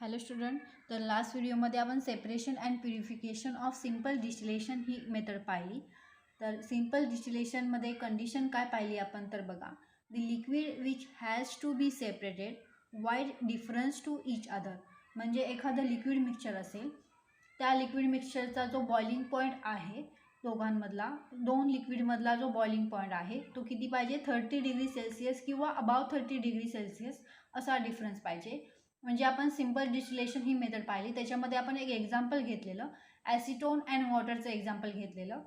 Hello student. तर last व्हिडिओमध्ये आपण separation and purification of simple distillation ही मेथड पाहिली. तर सिम्पल डिस्टिलेशनमध्ये कंडिशन काय पाहिली आपण तर बघा, the liquid which has to be separated wide difference to each other. म्हणजे एखादं लिक्विड मिक्सचर असेल, त्या लिक्विड मिक्सचरचा जो बॉइलिंग पॉईंट आहे दोघांमधला, दोन लिक्विडमधला जो बॉइलिंग पॉईंट आहे तो किती पाहिजे, 30°C किंवा अबाव 30°C असा डिफरन्स पाहिजे. म्हणजे आपण सिम्पल डिस्टिलेशन ही मेथड पाहिली. त्याच्यामध्ये आपण एक एक्झाम्पल घेतलेलं, ॲसिटोन अँड वॉटरचं एक्झाम्पल घेतलेलं.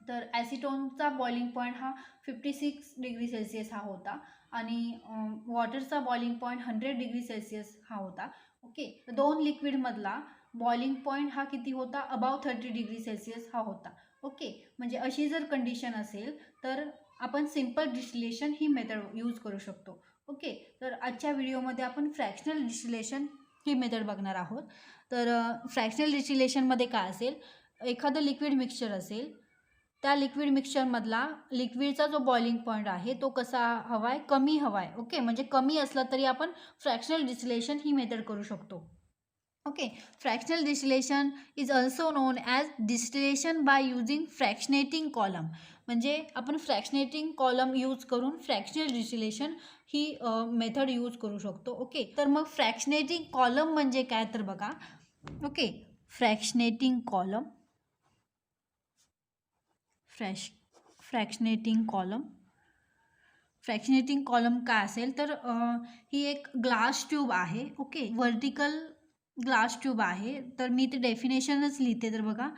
तर ॲसिटोनचा बॉइलिंग पॉईंट हा 56°C हा होता आणि वॉटरचा बॉइलिंग पॉईंट 100°C हा होता. ओके, तर दोन लिक्विडमधला बॉइलिंग पॉईंट हा किती होता, अबाव 30°C हा होता. ओके, म्हणजे अशी जर कंडिशन असेल तर आपण सिम्पल डिस्टिलेशन ही मेथड यूज करू शकतो. ओके, तर आजच्या व्हिडिओमध्ये आपण फ्रॅक्शनल डिस्टिलेशन ही मेथड बघणार आहोत. तर फ्रॅक्शनल डिस्टिलेशनमध्ये काय असेल, एखादं लिक्विड मिक्सचर असेल, त्या लिक्विड मिक्सचरमधला लिक्विडचा जो बॉइलिंग पॉईंट आहे तो कसा हवा आहे, कमी हवा आहे. ओके, म्हणजे कमी असला तरी आपण फ्रॅक्शनल डिस्टिलेशन ही मेथड करू शकतो. Okay, fractional distillation is also known as distillation by using fractionating column. म्हणजे आपण फ्रॅक्शनेटिंग कॉलम यूज करून फ्रॅक्शनल डिस्टिलेशन ही मेथड यूज करू शकतो. ओके, तर मग फ्रॅक्शनेटिंग कॉलम म्हणजे काय तर बघा. Okay, fractionating column, fractionating column काय असेल तर ही एक ग्लास ट्यूब आहे. ओके, वर्टिकल ग्लास ट्यूब आहे. तर मी ते डेफिनेशनच लिहिते. तर बघा,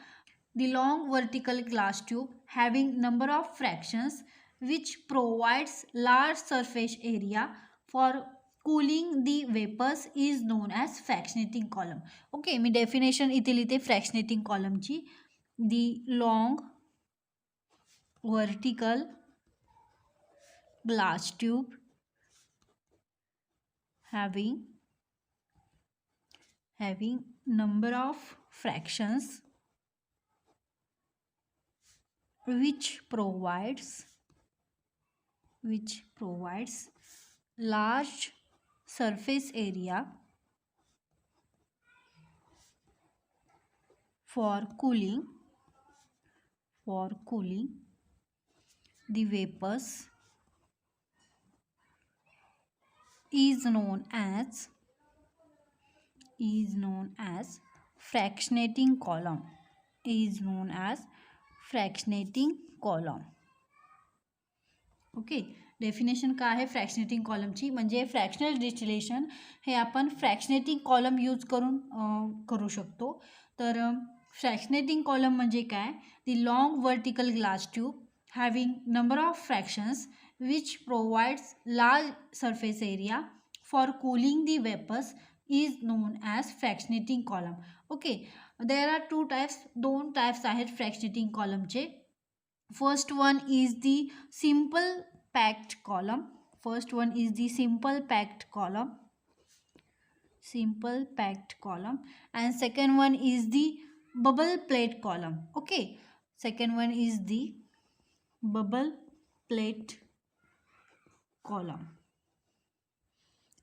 the long vertical glass tube having number of fractions which provides large surface area for cooling the vapours is known as fractionating column. Okay, मी डेफिनेशन इथे लिहिते फ्रॅक्शनेटिंग कॉलमची. The long vertical glass tube having number of fractions which provides large surface area for cooling the vapors is known as fractionating column. Okay, definition काय आहे फ्रॅक्शनेटिंग कॉलमची, म्हणजे fractional distillation हे आपण fractionating column use करून करू शकतो. तर फ्रॅक्शनेटिंग कॉलम म्हणजे काय, the long vertical glass tube having number of fractions which provides large surface area for cooling the vapours is known as fractionating column. Okay, there are दोन types आहेत फ्रॅक्शनेटिंग कॉलमचे. First one is the simple packed column. And second one is the bubble plate column. Okay, second one is the bubble plate column.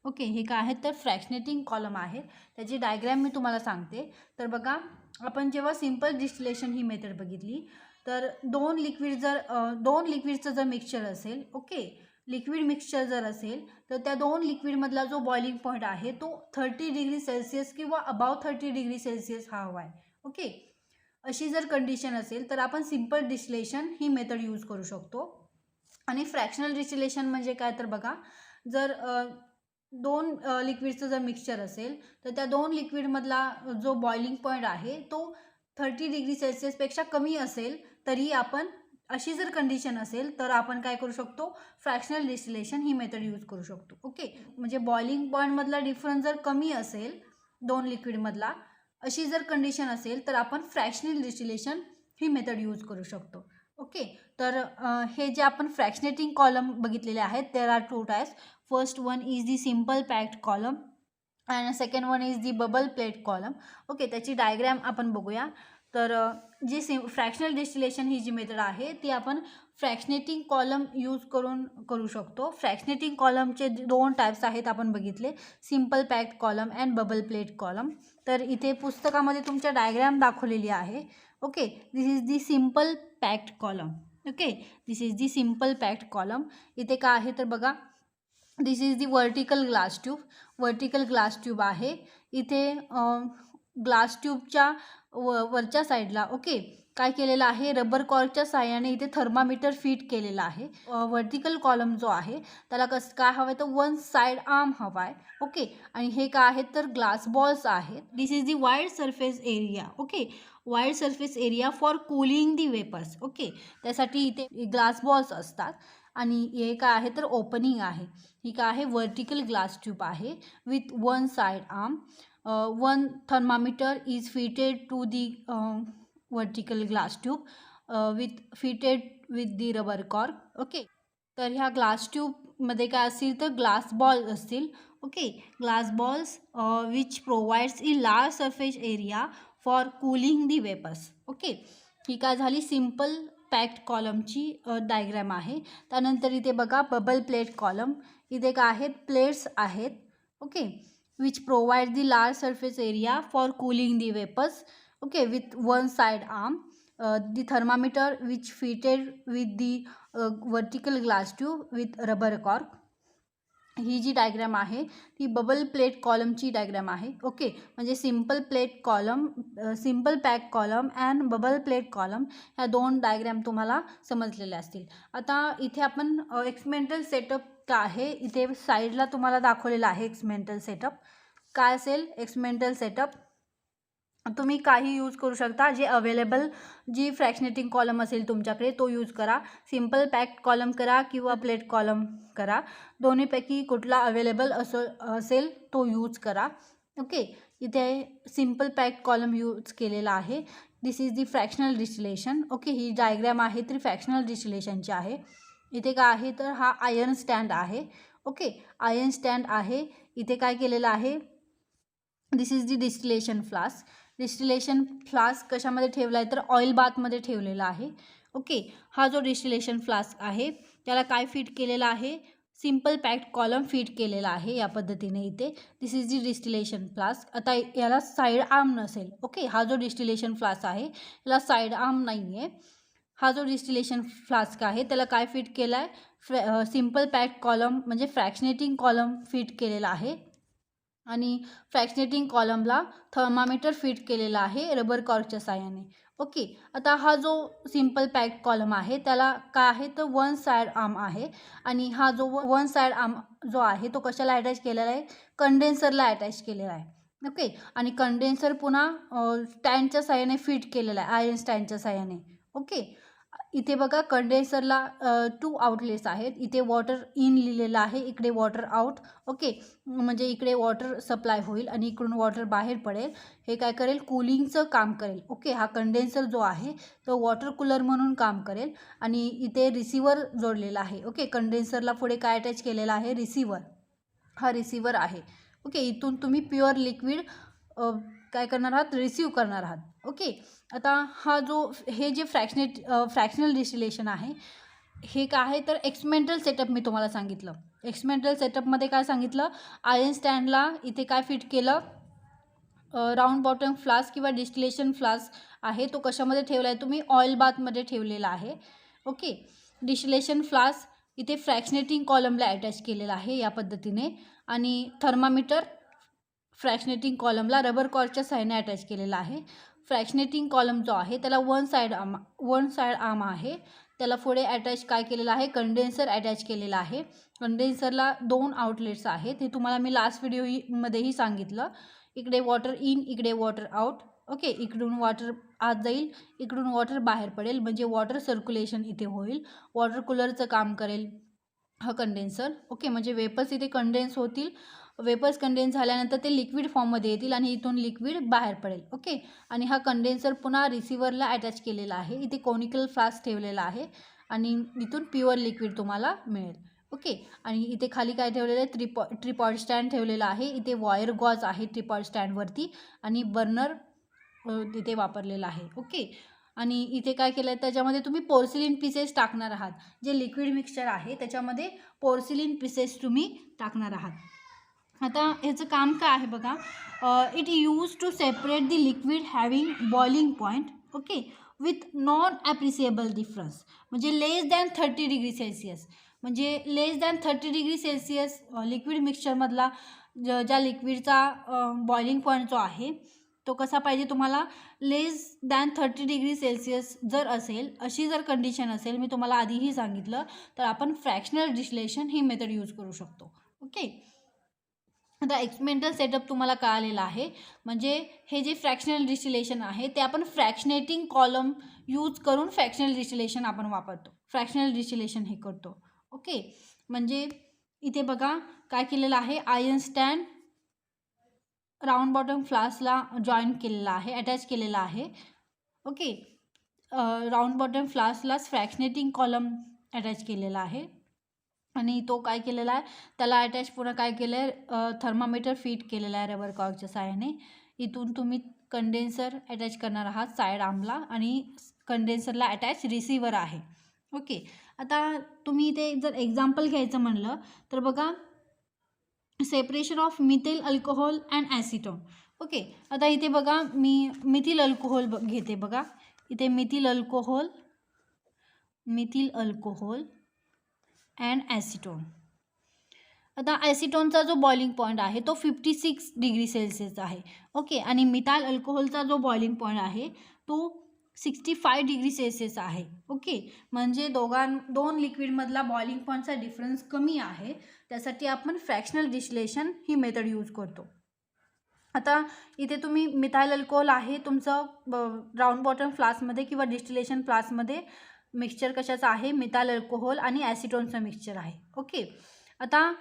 Okay, हे काय आहेत तर फ्रॅक्शनेटिंग column आहे. त्याची डायग्रॅम मी तुम्हाला सांगते. तर बघा, आपण जेव्हा सिम्पल डिस्टिलेशन ही मेथड बघितली तर दोन लिक्विडचं जर मिक्सचर असेल, ओके, लिक्विड मिक्सचर जर असेल तर त्या दोन लिक्विडमधला जो बॉइलिंग पॉईंट आहे तो 30°C किंवा अबाव 30°C हा हवा आहे. ओके, अशी जर कंडिशन असेल तर आपण सिम्पल डिस्टिलेशन ही मेथड यूज करू शकतो. आणि फ्रॅक्शनल डिस्टिलेशन म्हणजे काय तर बघा, जर दोन लिक्विडचं जर मिक्सचर असेल तर त्या दोन लिक्विडमधला जो बॉइलिंग पॉईंट आहे तो 30°C पेक्षा कमी असेल तरी आपण, अशी जर कंडिशन असेल तर आपण काय करू शकतो, फ्रॅक्शनल डिस्टिलेशन ही मेथड यूज करू शकतो. ओके, म्हणजे बॉइलिंग पॉईंटमधला डिफरन्स जर कमी असेल दोन लिक्विडमधला, अशी जर कंडिशन असेल तर आपण फ्रॅक्शनल डिस्टिलेशन ही मेथड यूज करू शकतो. ओके, तर हे जे आपण फ्रॅक्शनेटिंग कॉलम बघितलेले आहेत, there are two types. First one is the simple packed column and second one is the bubble plate column. Okay, त्याची डायग्रॅम आपण बघूया. तर जी फ्रॅक्शनल डिस्टिलेशन ही जी मेथड आहे ती आपण फ्रॅक्शनेटिंग कॉलम यूज करून करू शकतो. फ्रॅक्शनेटिंग कॉलमचे 2 टाईप्स आहेत आपण बघितले, simple packed column and bubble plate column. तर इथे पुस्तकामध्ये तुमच्या डायग्राम दाखवलेली आहे. Okay, this is the simple packed column. Okay, this is the simple packed column. इथे काय आहे तर बघा, this is the vertical glass tube. Vertical glass tube आहे. इथे ग्लास ट्यूबच्या वरच्या साईडला ओके काय केलेलं आहे, रबर कॉर्कच्या साहाय्याने इथे थर्मामीटर फिट केलेला आहे. वर्टिकल कॉलम जो आहे त्याला कसं काय हवं आहे तर वन साईड आर्म हवा आहे. ओके, आणि हे काय आहेत तर ग्लास बॉल्स आहेत. This is the wide surface area. Okay, wide surface area for cooling the vapours. Okay, त्यासाठी इथे ग्लास बॉल्स असतात. आणि हे काय आहे तर ओपनिंग आहे. ही काय आहे, वर्टिकल ग्लास ट्यूब आहे with one side arm. One thermometer is fitted to the vertical glass tube fitted with the rubber cork. Okay, तर ह्या ग्लास ट्यूबमध्ये काय असतील तर ग्लास बॉल्स असतील. Okay, glass balls which provides a large surface area for cooling the vapours. Okay, ही काय झाली सिम्पल पॅक्ड कॉलमची डायग्रॅम आहे. त्यानंतर इथे बघा बबल प्लेट कॉलम. इथे काय आहेत, प्लेट्स आहेत. Okay, which provide the large surface area for cooling the vapours. Okay, with one side arm, the thermometer which fitted with the vertical glass tube with rubber cork. ही जी diagram आहे ती bubble plate कॉलमची diagram आहे. Okay, म्हणजे simple plate column, simple pack column and bubble plate column ह्या 2 diagram तुम्हाला समजलेल्या असतील. आता इथे आपण एक्सपेरिमेंटल सेटअप आहे, इथे साईडला तुम्हाला दाखवलेला आहे. एक्सपेरिमेंटल सेटअप काय असेल, एक्सपेरिमेंटल सेटअप तुम्ही काही यूज करू शकता, जे अवेलेबल जी फ्रॅक्शनेटिंग कॉलम असेल तुमच्याकडे तो यूज करा. सिम्पल पॅक्ड कॉलम करा किंवा प्लेट कॉलम करा, दोन्हीपैकी कुठला अवेलेबल असेल तो यूज करा. ओके, इथे सिम्पल पॅक्ड कॉलम यूज केलेला आहे. This is the fractional distillation. Okay, ही डायग्राम आहे ती फ्रॅक्शनल डिस्टिलेशनची आहे. इथे काय आहे तर हा आयर्न स्टँड आहे. ओके, आयर्न स्टँड आहे. इथे काय केलेलं आहे, this is the distillation flask. Distillation flask कशामध्ये ठेवला आहे तर ऑइल बाथमध्ये ठेवलेला आहे. ओके, हा जो डिस्टिलेशन फ्लास्क आहे त्याला काय फिट केलेला आहे, सिम्पल पॅक्ड कॉलम फिट केलेला आहे या पद्धतीने. इथे दिस इज दी डिस्टिलेशन फ्लास्क. आता याला साईड आर्म नसेल. ओके, हा जो डिस्टिलेशन फ्लास्क आहे याला साईड आर्म नाही आहे. हा जो डिस्टिलेशन फ्लास्क आहे त्याला काय फिट केला आहे, सिम्पल पॅक्ड कॉलम म्हणजे फ्रॅक्शनेटिंग कॉलम फिट केलेला आहे. आणि फ्रॅक्शनेटिंग कॉलमला थर्मामीटर फिट केलेला आहे रबर कॉर्कच्या साहाय्याने. ओके, आता हा जो सिम्पल पॅक्ड कॉलम आहे त्याला काय आहे तर वन साईड आर्म आहे. आणि हा जो वन साईड आर्म जो आहे तो कशाला अटॅच केलेला आहे, कंडेन्सरला अटॅच केलेला आहे. ओके, आणि कंडेन्सर पुन्हा स्टँडच्या साहाय्याने फिट केलेला आहे, आयर्न स्टँडच्या साहाय्याने. ओके, इथे बघा कंडेन्सरला 2 आउटलेट्स आहेत. इथे वॉटर इन लिहिलेलं आहे, इकडे वॉटर आउट. ओके, म्हणजे इकडे वॉटर सप्लाय होईल आणि इकडून वॉटर बाहेर पडेल. हे काय करेल, कूलिंगचं काम करेल. ओके, हा कंडेन्सर जो आहे तो वॉटर कूलर म्हणून काम करेल. आणि इथे रिसिव्हर जोडलेला आहे. ओके, कंडेन्सरला पुढे काय अटॅच केलेला आहे, रिसिव्हर. हा रिसिव्हर आहे. ओके, इथून तुम्ही प्युअर लिक्विड काय करणार आहात, रिसीव्ह करणार आहात. ओके, आता हा जो हे जे फ्रॅक्शनल डिस्टिलेशन आहे हे काय आहे तर एक्सपेरिमेंटल सेटअप मी तुम्हाला सांगितलं. एक्सपेरिमेंटल सेटअपमध्ये काय सांगितलं, आयर्न स्टँडला इथे काय फिट केलं, राऊंड बॉटम फ्लास्क किंवा डिस्टिलेशन फ्लास्क आहे तो कशामध्ये ठेवला आहे तुम्ही, ऑइल बाथमध्ये ठेवलेला आहे. ओके, डिस्टिलेशन फ्लास्क इथे फ्रॅक्शनेटिंग कॉलमला अटॅच केलेला आहे या पद्धतीने. आणि थर्मामीटर फ्रॅक्शनेटिंग कॉलमला रबर कॉर्कच्या साहाय्याने अटॅच केलेला आहे. फ्रॅक्शनेटिंग कॉलम जो आहे त्याला वन साईड आर्म आहे. त्याला पुढे अटॅच काय केलेलं आहे, कंडेन्सर अटॅच केलेला आहे. कंडेन्सरला 2 आउटलेट्स आहेत, हे तुम्हाला मी लास्ट व्हिडिओमध्येही सांगितलं. इकडे वॉटर इन, इकडे वॉटर आउट. ओके, इकडून वॉटर आत जाईल, इकडून वॉटर बाहेर पडेल, म्हणजे वॉटर सर्क्युलेशन इथे होईल. वॉटर कूलरचं काम करेल हा कंडेन्सर. ओके, म्हणजे वेपर्स इथे कंडेन्स होतील. वेपर्स कंडेन्स झाल्यानंतर ते लिक्विड फॉर्ममध्ये येतील आणि इथून लिक्विड बाहेर पडेल. ओके, आणि हा कंडेन्सर पुन्हा रिसिव्हरला अटॅच केलेला आहे. इथे कॉनिकल फ्लास्क ठेवलेला आहे आणि इथून प्युअर लिक्विड तुम्हाला मिळेल. ओके, आणि इथे खाली काय ठेवलेलं आहे, ट्रिपॉड स्टँड ठेवलेला आहे. इथे वायर गॉज आहे ट्रिपॉड स्टँडवरती आणि बर्नर इथे वापरलेला आहे. ओके, आणि इथे काय केलं आहे, त्याच्यामध्ये तुम्ही पोर्सिलिन पीसेस टाकणार आहात. जे लिक्विड मिक्सचर आहे त्याच्यामध्ये पोर्सिलिन पीसेस तुम्ही टाकणार आहात. आता ह्याचं काम काय आहे बघा. It use to separate the liquid having boiling point, okay, with non appreciable difference. म्हणजे लेस दॅन 30 डिग्री सेल्सिअस. म्हणजे less than 30 degree Celsius liquid मिक्सचरमधला ज्या लिक्विडचा बॉइलिंग पॉईंट जो आहे तो कसा पाहिजे तुम्हाला, लेस दॅन 30 डिग्री सेल्सिअस जर असेल, अशी जर कंडिशन असेल, मी तुम्हाला आधीही सांगितलं, तर आपण फ्रॅक्शनल डिस्टिलेशन ही मेथड यूज करू शकतो. ओके. आता एक्सपेरिमेंटल सेटअप तुम्हाला कळालेला आहे. म्हणजे हे जे फ्रॅक्शनल डिस्टिलेशन आहे ते आपण फ्रॅक्शनेटिंग कॉलम यूज करून फ्रॅक्शनल डिस्टिलेशन आपण वापरतो, फ्रॅक्शनल डिस्टिलेशन हे करतो. ओके. म्हणजे इथे बघा काय केलेलं आहे, आयर्न स्टँड राऊंड बॉटम फ्लास्कला जॉईन केलेला आहे, अटॅच केलेला आहे. ओके. राऊंड बॉटम फ्लास्कलाच फ्रॅक्शनेटिंग कॉलम अटॅच केलेला आहे आणि तो काय केलेला आहे, त्याला अटॅच पुन्हा काय केलं आहे, थर्मामीटर फिट केलेला आहे रबर कॉर्कच्या साहाय्याने. इथून तुम्ही कंडेन्सर अटॅच करणार आहात साईड आर्मला आणि कंडेन्सरला अटॅच रिसिवर आहे. ओके. आता तुम्ही इथे जर एक्झाम्पल घ्यायचं म्हणलं तर बघा, separation of methyl alcohol and acetone. Okay. आता इथे बघा मी मिथिल अल्कोहोल घेते बघा. इथे मिथिल अल्कोहोल अँड ॲसिटोन. आता ॲसिटोनचा जो बॉइलिंग पॉईंट आहे तो 56 डिग्री सेल्सिअस आहे. ओके. आणि मिथाइल अल्कोहोलचा जो बॉइलिंग पॉईंट आहे तो 65 डिग्री सेल्सिअस आहे. ओके. म्हणजे दोन लिक्विडमधला बॉइलिंग पॉईंटचा डिफरन्स कमी आहे, त्यासाठी आपण फ्रॅक्शनल डिस्टिलेशन ही मेथड यूज करतो. आता इथे तुम्ही मिथाइल अल्कोहोल आहे तुमचं राऊंड बॉटम फ्लास्कमध्ये किंवा डिस्टिलेशन फ्लास्कमध्ये मिक्सचर कशाचं आहे, मिथाइल अल्कोहोल आणि ॲसिटोनचं मिक्सचर आहे. ओके. आता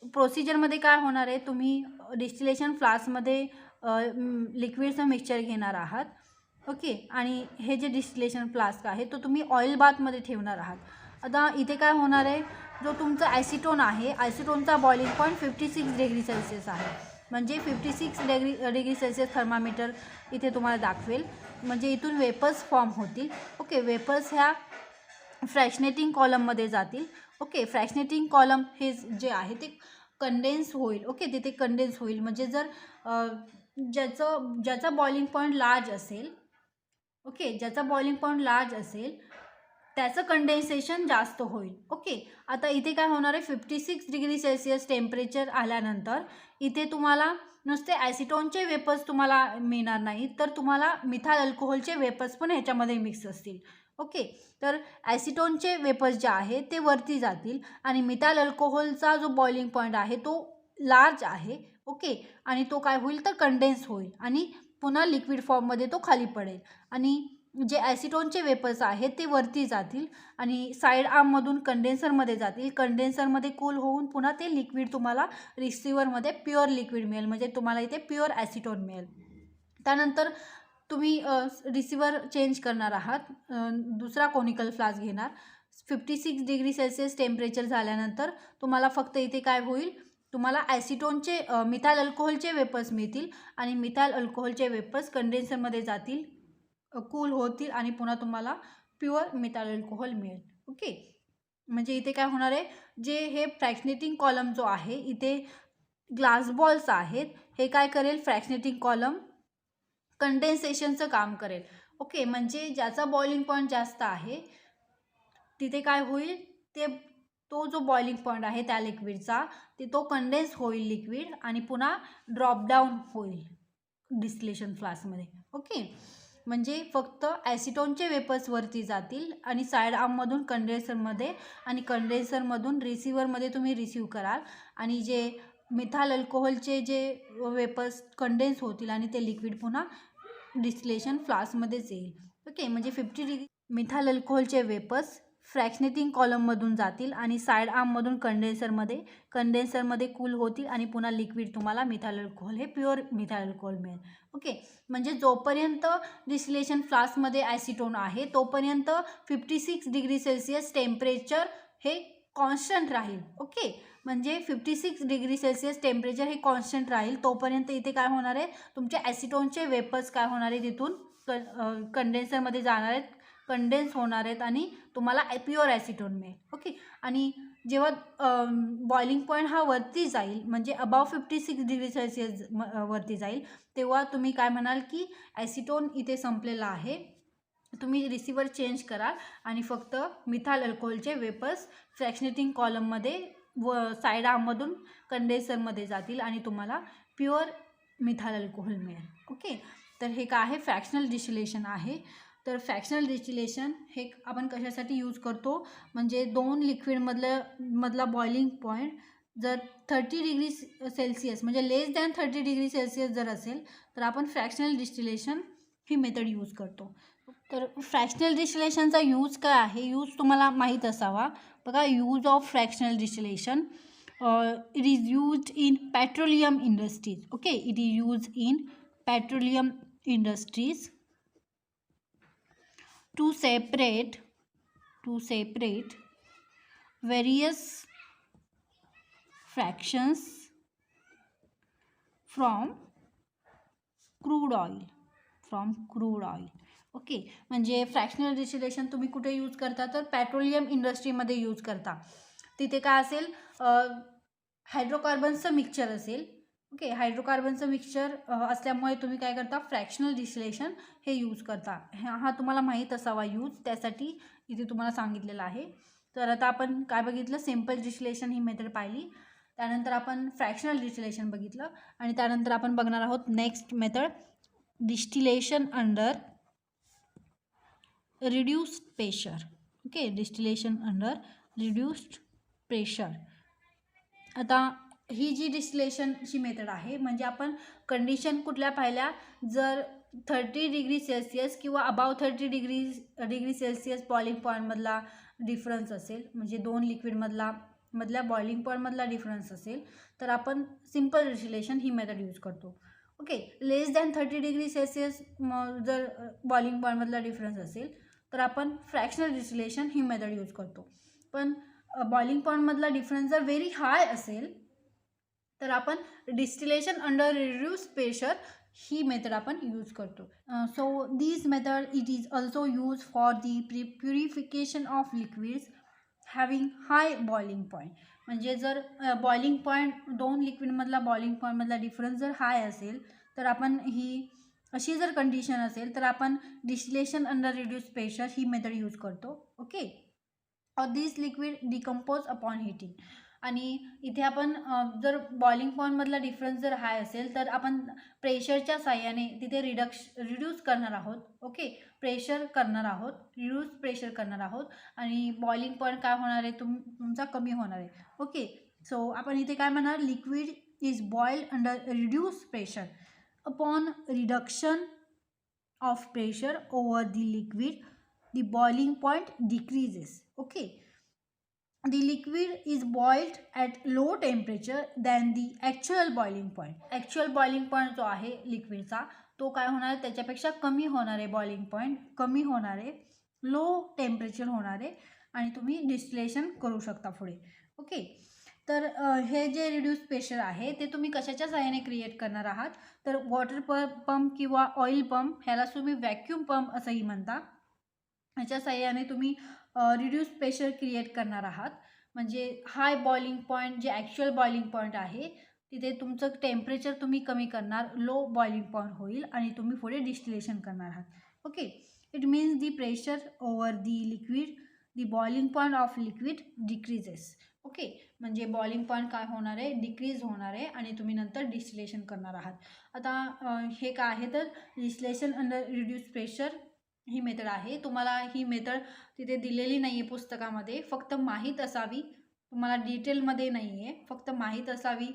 प्रोसिजरमध्ये काय होणार आहे, तुम्ही डिस्टिलेशन फ्लास्कमध्ये लिक्विडचं मिक्सचर घेणार आहात. ओके. आणि हे जे डिस्टिलेशन फ्लास्क आहे तो तुम्ही ऑइल बाथमध्ये ठेवणार आहात. आता इथे काय होणार आहे, जो तुमचा ॲसिटोन आहे, ॲसिटोनचा बॉइलिंग पॉईंट 56 डिग्री सेल्सिअस आहे. म्हणजे 56 डिग्री सेल्सिअस थर्मामीटर इथे तुम्हाला दाखवेल. म्हणजे इथून वेपर्स फॉर्म होतील. ओके. वेपर्स ह्या फ्रॅक्शनेटिंग कॉलममध्ये जातील. ओके. फ्रॅक्शनेटिंग कॉलम हे जे आहे ते कंडेन्स होईल. ओके. तिथे कंडेन्स होईल. म्हणजे जर ज्याचा बॉइलिंग पॉईंट लार्ज असेल, ओके, ज्याचा बॉइलिंग पॉईंट लार्ज असेल त्याचं कंडेन्सेशन जास्त होईल. ओके. आता इथे काय होणार आहे, 56 डिग्री सेल्सिअस टेम्परेचर आल्यानंतर इथे तुम्हाला नुसते ॲसिटोनचे वेपर्स तुम्हाला मिळणार नाही, तर तुम्हाला मिथाइल अल्कोहोलचे वेपर्स पण ह्याच्यामध्ये मिक्स असतील. ओके. तर ॲसिटोनचे वेपर्स जे आहे ते वरती जातील आणि मिथाइल अल्कोहोलचा जो बॉइलिंग पॉईंट आहे तो लार्ज आहे. ओके. आणि तो काय होईल तर कंडेन्स होईल आणि पुन्हा लिक्विड फॉर्ममध्ये तो खाली पडेल आणि जे ॲसिटोनचे वेपर्स आहेत ते वरती जातील आणि साईड आर्ममधून कंडेन्सरमध्ये जातील. कंडेन्सरमध्ये कूल होऊन पुन्हा ते लिक्विड तुम्हाला रिसिव्हरमध्ये प्युअर लिक्विड मिळेल. म्हणजे तुम्हाला इथे प्युअर ॲसिटोन मिळेल. त्यानंतर तुम्ही रिसिव्हर चेंज करणार आहात, दुसरा कोनिकल फ्लास्क घेणार. 56 डिग्री सेल्सिअस टेम्परेचर झाल्यानंतर तुम्हाला फक्त इथे काय होईल, तुम्हाला ॲसिटोनचे मिथाइल अल्कोहोलचे वेपर्स मिळतील आणि मिथाइल अल्कोहोलचे वेपर्स कंडेन्सरमध्ये जातील, कूल होतील आणि पुन्हा तुम्हाला प्युअर मिथाइल अल्कोहोल मिळेल. ओके. म्हणजे इथे काय होणार आहे, जे हे फ्रॅक्शनेटिंग कॉलम जो आहे, इथे ग्लास बॉल्स आहेत, हे काय करेल, फ्रॅक्शनेटिंग कॉलम कंडेन्सेशनचं काम करेल. ओके. म्हणजे ज्याचा बॉइलिंग पॉईंट जास्त आहे तिथे काय होईल, तो जो बॉइलिंग पॉईंट आहे त्या लिक्विडचा तो कंडेन्स होईल लिक्विड आणि पुन्हा ड्रॉप डाऊन होईल डिस्टिलेशन फ्लास्कमध्ये. ओके. म्हणजे फक्त ॲसिटोनचे वेपर्स वरती जातील आणि साईड आर्ममधून कंडेन्सरमध्ये आणि कंडेन्सरमधून रिसिव्हरमध्ये तुम्ही रिसीव्ह कराल आणि जे मिथाइल अल्कोहोलचे जे वेपर्स कंडेन्स होतील आणि ते लिक्विड पुन्हा डिस्टिलेशन फ्लास्कमध्येच येईल. ओके. म्हणजे 50 डिग्री मिथाइल अल्कोहोलचे वेपर्स फ्रॅक्शनेटिंग कॉलममधून जातील आणि साईड आर्ममधून कंडेन्सरमध्ये कूल होतील आणि पुन्हा लिक्विड तुम्हाला मिथाइल अल्कोहोल हे प्युअर मिथाइल अल्कोहोल मिळेल. ओके. म्हणजे जोपर्यंत डिस्टिलेशन फ्लास्कमध्ये ॲसिटोन आहे तोपर्यंत 56 डिग्री सेल्सिअस टेम्परेचर हे कॉन्स्टंट राहील. ओके. म्हणजे 56 डिग्री सेल्सिअस टेम्परेचर हे कॉन्स्टंट राहील तोपर्यंत इथे काय होणार आहे, तुमच्या ॲसिटोनचे वेपर्स काय होणार आहे तिथून कंडेन्सरमध्ये जाणार आहेत, कंडेन्स होणार आहेत आणि तुम्हाला प्युअर ॲसिटोन मिळेल. ओके. आणि जेव्हा बॉइलिंग पॉईंट हा वरती जाईल म्हणजे अबाव 56 डिग्री सेल्सिअस वरती जाईल तेव्हा तुम्ही काय म्हणाल की ॲसिटोन इथे संपलेला आहे. तुम्ही रिसिवर चेंज कराल आणि फक्त मिथाइल अल्कोहोलचे वेपर्स फ्रॅक्शनेटिंग कॉलममध्ये व साईड आर्ममधून कंडेन्सरमध्ये जातील आणि तुम्हाला प्युअर मिथाइल अल्कोहोल मिळेल. ओके. तर हे काय आहे, फ्रॅक्शनल डिस्टिलेशन आहे. तर फ्रॅक्शनल डिस्टिलेशन हे आपण कशासाठी यूज करतो, म्हणजे दोन लिक्विडमधला बॉइलिंग पॉईंट जर 30 डिग्री सेल्सिअस म्हणजे लेस दॅन 30 डिग्री सेल्सिअस जर असेल तर आपण फ्रॅक्शनल डिस्टिलेशन ही मेथड यूज करतो. तर फ्रॅक्शनल डिस्टिलेशनचा यूज काय आहे, यूज तुम्हाला माहीत असावा. बघा, use of fractional distillation it is used in petroleum industries. Okay, it is used in petroleum industries to separate various fractions from crude oil. Okay. म्हणजे फ्रॅक्शनल डिस्टिलेशन तुम्ही कुठे यूज करता, तर पेट्रोलियम इंडस्ट्रीमध्ये यूज करता. तिथे काय असेल, हायड्रोकार्बनचं मिक्सचर असेल. ओके. हायड्रोकार्बनचं मिक्सचर असल्यामुळे तुम्ही काय करता, फ्रॅक्शनल डिस्टिलेशन हे यूज करता. हा तुम्हाला माहीत असावा यूज, त्यासाठी इथे तुम्हाला सांगितलेलं आहे. तर आता आपण काय बघितलं, सिम्पल डिस्टिलेशन ही मेथड पाहिली, त्यानंतर आपण फ्रॅक्शनल डिस्टिलेशन बघितलं आणि त्यानंतर आपण बघणार आहोत next method, distillation under reduced pressure. Okay, distillation under reduced pressure. आता ही जी डिस्टिलेशनची मेथड आहे म्हणजे आपण कंडिशन कुठल्या पाहिल्या, जर 30 डिग्री सेल्सिअस किंवा अबाव 30 डिग्री सेल्सिअस बॉइलिंग पॉईंटमधला डिफरन्स असेल, म्हणजे दोन लिक्विडमधल्या बॉइलिंग पॉईंटमधला डिफरन्स असेल तर आपण सिम्पल डिस्टिलेशन ही मेथड यूज करतो. ओके. लेस दॅन 30 डिग्री सेल्सिअस जर बॉइलिंग पॉईंटमधला डिफरन्स असेल तर आपण फ्रॅक्शनल डिस्टिलेशन ही मेथड यूज करतो. पण बॉइलिंग पॉईंटमधला डिफरन्स जर व्हेरी हाय असेल तर आपण डिस्टिलेशन अंडर रिड्यूस्ड प्रेशर ही मेथड आपण यूज करतो. So this method it is also use for the purification of liquids having high boiling point. म्हणजे जर बॉइलिंग पॉईंट दोन लिक्विडमधला बॉइलिंग पॉईंटमधला डिफरन्स जर हाय असेल तर आपण ही अशी जर कंडिशन असेल तर आपण डिस्टिलेशन अंडर रिड्यूस्ड प्रेशर ही मेथड यूज करतो. ओके. और दिस लिक्विड डिकम्पोज अपॉन हिटिंग. आणि इथे आपण जर बॉइलिंग पॉईंटमधला डिफरन्स जर हाय असेल तर आपण प्रेशरच्या साह्याने तिथे रिड्यूस करणार आहोत. ओके. प्रेशर करणार आहोत, रिड्यूस प्रेशर करणार आहोत आणि बॉइलिंग पॉईंट काय होणार आहे, तुमचा कमी होणार आहे. ओके. सो आपण इथे काय म्हणणार, liquid is boiled under reduce pressure. Upon reduction of pressure over the liquid the boiling point decreases. Okay, the liquid is boiled at low temperature than the actual boiling point. Actual boiling point जो आहे लिक्विडचा तो काय होणार आहे, त्याच्यापेक्षा कमी होणार आहे, बॉइलिंग पॉईंट कमी होणार आहे, लो टेम्परेचर होणार आहे आणि तुम्ही डिस्टिलेशन करू शकता पुढे. ओके. तर हे जे रिड्यूस प्रेशर आहे ते तुम्ही कशाच्या सहाय्याने क्रिएट करणार आहात, तर वॉटर पंप किंवा ऑइल पंप, ह्याला तुम्ही व्हॅक्यूम पंप असंही म्हणता, ह्याच्या साह्याने तुम्ही रिड्यूस प्रेशर क्रिएट करणार आहात. म्हणजे हाय बॉइलिंग पॉईंट जे ॲक्च्युअल बॉइलिंग पॉईंट आहे तिथे तुमचं टेम्परेचर तुम्ही कमी करणार, लो बॉइलिंग पॉईंट होईल आणि तुम्ही पुढे डिस्टिलेशन करणार आहात. Okay. It means the pressure over the liquid, the boiling point of liquid decreases. Okay. म्हणजे बॉइलिंग पॉईंट काय होणार आहे, डिक्रीज होणार आहे आणि तुम्ही नंतर डिस्टिलेशन करणार आहात. आता हे काय आहे, तर डिस्टिलेशन अंडर रिड्यूस प्रेशर ही मेथड आहे. तुम्हाला ही मेथड तिथे दिलेली नाही आहे पुस्तकामध्ये, फक्त माहीत असावी, तुम्हाला डिटेलमध्ये नाही आहे, फक्त माहीत असावी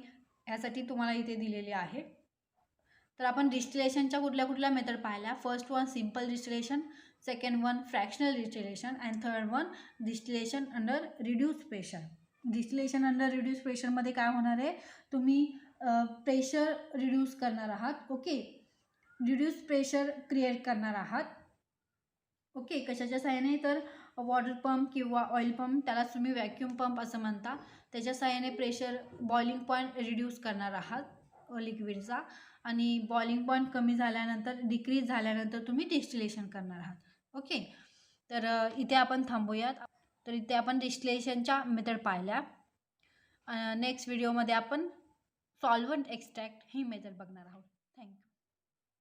ह्यासाठी तुम्हाला इथे दिलेली आहे. तर आपण डिस्टिलेशनच्या कुठल्या मेथड पाहिल्या. First one simple distillation, second one fractional distillation and third one distillation under reduce pressure. Distillation under reduce प्रेशरमध्ये काय होणार आहे, तुम्ही प्रेशर रिड्यूस करणार आहात. ओके. रिड्यूस प्रेशर क्रिएट करणार आहात. ओके. कशाच्या साह्याने, तर वॉटर पंप किंवा ऑइल पंप, त्याला तुम्ही व्हॅक्यूम पंप असं म्हणता. त्याच्या साहाय्याने प्रेशर बॉइलिंग पॉईंट रिड्यूस करणार आहात लिक्विडचा, आणि बॉइलिंग पॉईंट कमी झाल्यानंतर, डिक्रीज झाल्यानंतर तुम्ही डिस्टिलेशन करणार आहात. ओके, तर इथे आपण थांबूयात. तर इथे आपण डिस्टिलेशनच्या मेथड पाहिल्या. नेक्स्ट व्हिडिओमध्ये आपण सॉल्व्हंट एक्स्ट्रॅक्ट ही मेथड बघणार आहोत.